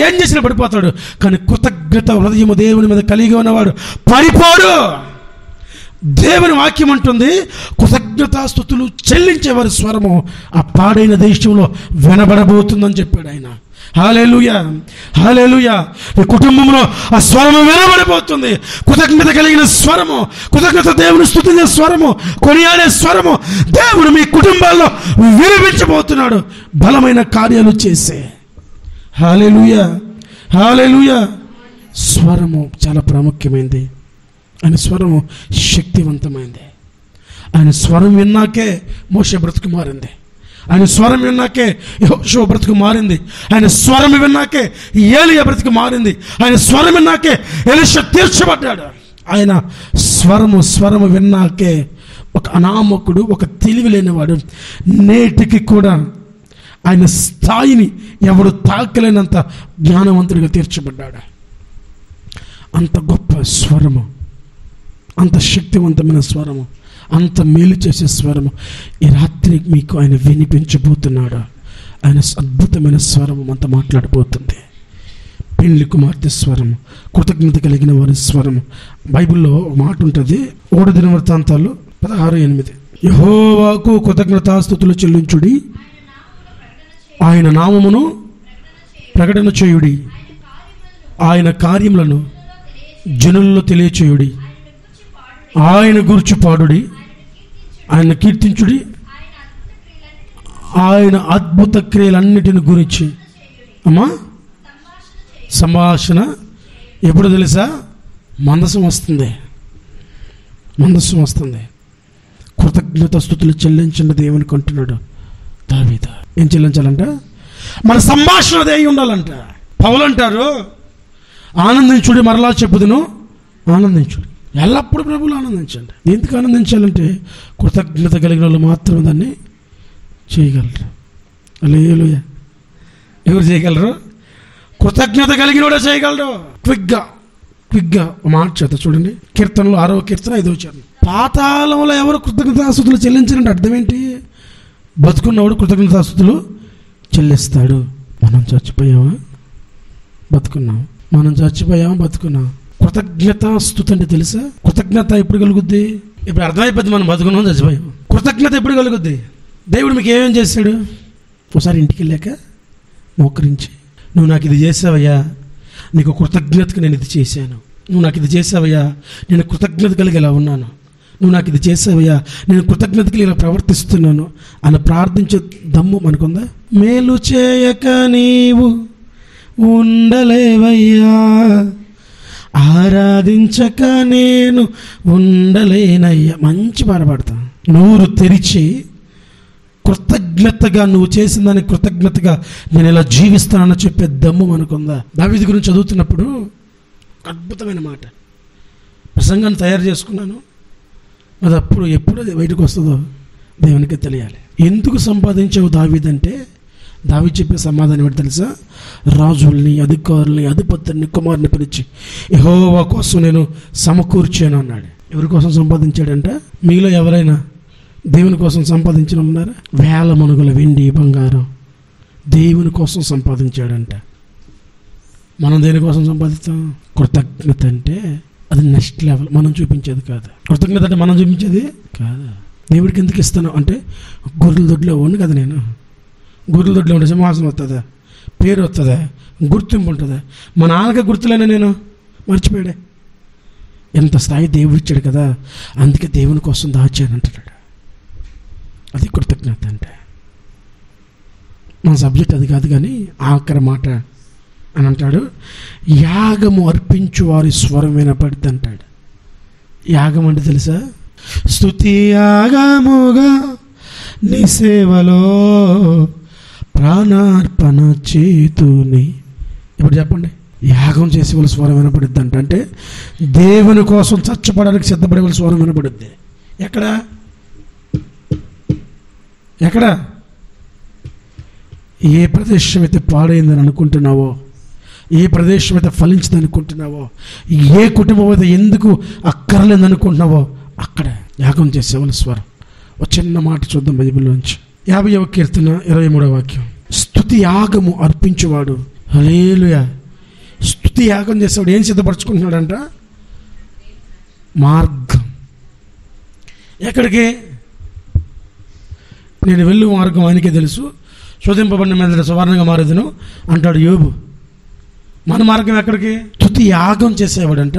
ఏం చేసినా పడిపోతాడు. కానీ కృతజ్ఞత హృదయము దేవుని మీద కలిగి ఉన్నవాడు పడిపోడు. దేవుని వాక్యం అంటుంది, కృతజ్ఞతాస్తుతులు చెల్లించేవారి స్వరము ఆ పాడైన దేశంలో వినబడబోతుందని చెప్పాడు ఆయన. హల్లెలూయా, హల్లెలూయా. మీ కుటుంబంలో ఆ స్వరము వినబడిపోతుంది. కృతజ్ఞత కలిగిన స్వరము, కృతజ్ఞత దేవుని స్తుతించే స్వరము, కొనియాడే స్వరము దేవుడు మీ కుటుంబాల్లో వినిపించబోతున్నాడు, బలమైన కార్యాలు చేసే. హల్లెలూయా, హల్లెలూయా. స్వరము చాలా ప్రాముఖ్యమైనది. ఆయన స్వరము శక్తివంతమైంది. ఆయన స్వరం విన్నాకే మోషే బ్రతుకు మారింది. ఆయన స్వరం విన్నాకే యెహోషువ బ్రతుకు మారింది. ఆయన స్వరం విన్నాకే ఏలియా బ్రతుకు మారింది. ఆయన స్వరం విన్నాకే ఎలీషా తీర్చబడ్డాడు. ఆయన స్వరము విన్నాకే ఒక అనామకుడు, ఒక తెలివి లేనివాడు నేటికి కూడా ఆయన స్థాయిని ఎవడు తాకలేనంత జ్ఞానవంతుడిగా తీర్చబడ్డాడు. అంత గొప్ప స్వరము, అంత శక్తివంతమైన స్వరము, అంత మేలు చేసే స్వరము ఈ రాత్రి మీకు ఆయన వినిపించబోతున్నాడు. ఆయన అద్భుతమైన స్వరము మనతో మాట్లాడబోతుంది. పెళ్లి కుమార్తె స్వరము, కృతజ్ఞత కలిగిన వారి స్వరము. బైబిల్లో ఒక మాట ఉంటుంది, 1 దినవృత్తాంతాలు 16:8. యెహోవాకు కృతజ్ఞతాస్తుతులు చెల్లించుడి, ఆయన నామమును ప్రకటన చేయుడి, ఆయన కార్యములను జనుల్లో తెలియచేయుడి, ఆయన గురించి పాడుడి, ఆయన కీర్తించుడి, ఆయన అద్భుత క్రియలన్నిటిని గురించి. అమ్మా సంభాషణ ఎప్పుడు తెలుసా? మందసం వస్తుంది, మందసం వస్తుంది. కృతజ్ఞత స్తుతులు చెల్లించండి దేవునికి అంటున్నాడు దావీదు. ఏం చెల్లించాలంట? మన సంభాషణ అదే ఉండాలంట. పౌలు అంటారు, ఆనందించుడి, మరలా చెప్పుదును ఆనందించుడి. ఎల్లప్పుడూ ప్రభువులు ఆనందించండి. ఎందుకు ఆనందించాలంటే కృతజ్ఞత కలిగిన వాళ్ళు మాత్రమే దాన్ని చేయగలరు. హల్లెలూయా. ఎవరు చేయగలరు? కృతజ్ఞత కలిగిన వాడే చేయగలరు. క్విక్గా మాట చేత చూడండి, కీర్తనలో 6వ కీర్తన 5వ చరణం. పాతాళంలో ఎవరు కృతజ్ఞతాస్తుతులు చెల్లించారంటే అర్థం ఏంటి? బతుకున్నవాడు కృతజ్ఞతాస్తుతులు చెల్లిస్తాడు. మనం చచ్చిపోయామా? బతుకున్నాం. మనం చచ్చిపోయామా? బతుకున్నాం. కృతజ్ఞతాస్తుతి అంటే తెలుసా? కృతజ్ఞత ఎప్పుడు కలుగుద్ది? ఇప్పుడు అర్థమైపోద్ది, మనం బతుకున్నాం, చచ్చిపోయాం. కృతజ్ఞత ఎప్పుడు కలుగుద్ది? దేవుడు మీకు ఏమేం చేశాడు? ఒకసారి ఇంటికి వెళ్ళాక మోకరించి, నువ్వు నాకు ఇది చేసావయ్యా, నీకు కృతజ్ఞతగా నేను ఇది చేశాను. నువ్వు నాకు ఇది చేసావయ్యా, నేను కృతజ్ఞత కలిగి ఇలా ఉన్నాను. నువ్వు నాకు ఇది చేసావయ్యా, నేను కృతజ్ఞత కలిగి ఇలా ప్రవర్తిస్తున్నాను అని ప్రార్థించే దమ్ము మనకుందా? మేలు చేయక నీవు ఉండలేవయ్యా, ఆరాధించక నేను ఉండలేనయ్యా. మంచి పాట పాడతా. నోరు తెరిచి కృతజ్ఞతగా నువ్వు చేసిన దానికి కృతజ్ఞతగా నేను ఇలా జీవిస్తానని చెప్పే దమ్ము మనకుందా? దావీదు గురించి చదువుతున్నప్పుడు అద్భుతమైన మాట, ప్రసంగాన్ని తయారు చేసుకున్నాను. అది ఎప్పుడు అది బయటకు వస్తుందో దేవునికి తెలియాలి. ఎందుకు సంపాదించావు దావీదు అంటే, దావీదు చెప్పే సమాధానం ఏంటి తెలుసా? రాజుల్ని, అధికారుల్ని, అధిపతుల్ని, కుమారుని పిలిచి యెహోవా కోసం నేను సమకూర్చాను అన్నాడు. ఎవరి కోసం సంపాదించాడంట? మీలో ఎవరైనా దేవుని కోసం సంపాదించిన ఉన్నారా? వేల మనుగుల వెండి బంగారం దేవుని కోసం సంపాదించాడంట. మనం దేనికోసం సంపాదిస్తాం? కృతజ్ఞత అంటే అది నెక్స్ట్ లెవెల్, మనం చూపించేది కాదు. కృతజ్ఞత అంటే మనం చూపించేది కాదు. దేవుడికి ఎందుకు ఇస్తాను అంటే, గొర్రెల దొడ్లో ఉండి కదా నేను. గొర్రెల దొడ్లో ఉంటే సింహాసనం వస్తుందా, పేరు వస్తుందా, గుర్తింపు ఉంటుందా? మా నాన్నగా గుర్తులేనా నేను? మర్చిపోయాడే. ఎంత స్థాయి దేవుడు ఇచ్చాడు కదా, అందుకే దేవుని కోసం దాచానంటాడు. అది కృతజ్ఞత అంటే. మన సబ్జెక్ట్ అది కాదు, కానీ ఆఖరి మాట అని అంటాడు, యాగము అర్పించు వారి స్వరం వినపడుద్ది అంటాడు. యాగం అంటే తెలుసా? స్తుతి యాగముగా నీ సేవలో ప్రాణార్పణ చేతుని. ఇప్పుడు చెప్పండి, యాగం చేసే వాళ్ళ స్వరం వినపడుద్ది అంటే దేవుని కోసం చచ్చపడడానికి సిద్ధపడే వాళ్ళ స్వరం వినపడుద్ది. ఎక్కడ ఏ ప్రదేశం అయితే పాడైందని అనుకుంటున్నావో, ఏ ప్రదేశం అయితే ఫలించింది అనుకుంటున్నావో, ఏ కుటుంబం అయితే ఎందుకు అక్కర్లేదని అనుకుంటున్నావో అక్కడ యాగం చేసేవాళ్ళ స్వరం. ఒక చిన్న మాట చూద్దాం బైబిల్లోంచి. 50వ కీర్తన 23వ వాక్యం. స్తుతి యాగము అర్పించేవాడు, హల్లెలూయా, స్తుతి యాగం చేసేవాడు ఏం సిద్ధపరచుకుంటున్నాడంట? మార్గం. ఎక్కడికి? నేను వెళ్ళు మార్గం ఆయనకే తెలుసు, శోధింపబడిన మీద సువర్ణంగా మారేదును అంటాడు యోబు. మన మార్గం ఎక్కడికి? స్తుతి యాగం చేసేవాడంట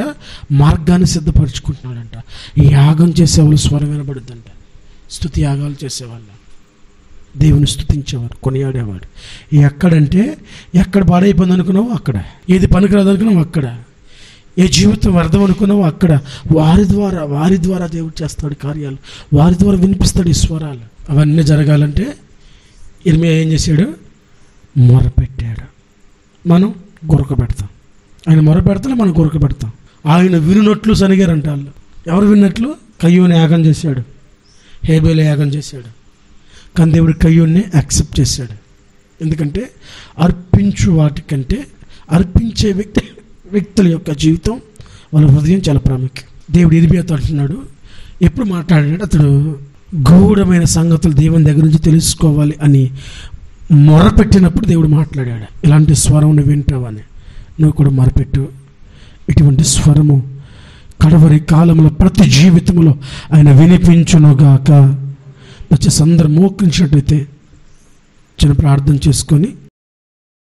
మార్గాన్ని సిద్ధపరచుకుంటున్నాడంట. ఈ యాగం చేసేవాళ్ళు స్వరం వినబడుద్దంట. స్తుతి యాగాలు చేసేవాళ్ళు దేవుని స్తుతించేవాడు, కొనియాడేవాడు. ఎక్కడంటే ఎక్కడ పాడైపోయింది అనుకున్నావు అక్కడ, ఏది పనికిరాదు అనుకున్నావు అక్కడ, ఏ జీవితం వ్యర్థం అనుకున్నావు అక్కడ. వారి ద్వారా దేవుడు చేస్తాడు కార్యాలు, వారి ద్వారా వినిపిస్తాడు ఈ స్వరాలు. అవన్నీ జరగాలంటే ఇర్మియా ఏం చేశాడు? మొరపెట్టాడు. మనం గురక పెడతాం. ఆయన మొర పెడతాం, మనం గురక పెడతాం. ఆయన వినున్నట్లు సనిగారంట వాళ్ళు. ఎవరు విన్నట్లు? కయ్యూని యాగం చేశాడు, హేబేలు యాగం చేశాడు, కానీ దేవుడు కయ్యూని యాక్సెప్ట్ చేశాడు. ఎందుకంటే అర్పించు వాటికంటే అర్పించే వ్యక్తుల యొక్క జీవితం, వాళ్ళ హృదయం చాలా ప్రాముఖ్యం. దేవుడు ఇర్మియాతో అంటున్నాడు, ఎప్పుడు మాట్లాడాడు? అతడు గూఢమైన సంగతులు దేవుని దగ్గర నుంచి తెలుసుకోవాలి అని మొరపెట్టినప్పుడు దేవుడు మాట్లాడాడు. ఇలాంటి స్వరం నువ్వు వింటావని నువ్వు కూడా మొరపెట్టు. ఇటువంటి స్వరము కడవరి కాలంలో ప్రతి జీవితంలో ఆయన వినిపించునుగాక. వచ్చేసి అందరూ మోకరించినట్టయితే చిన్న ప్రార్థన చేసుకొని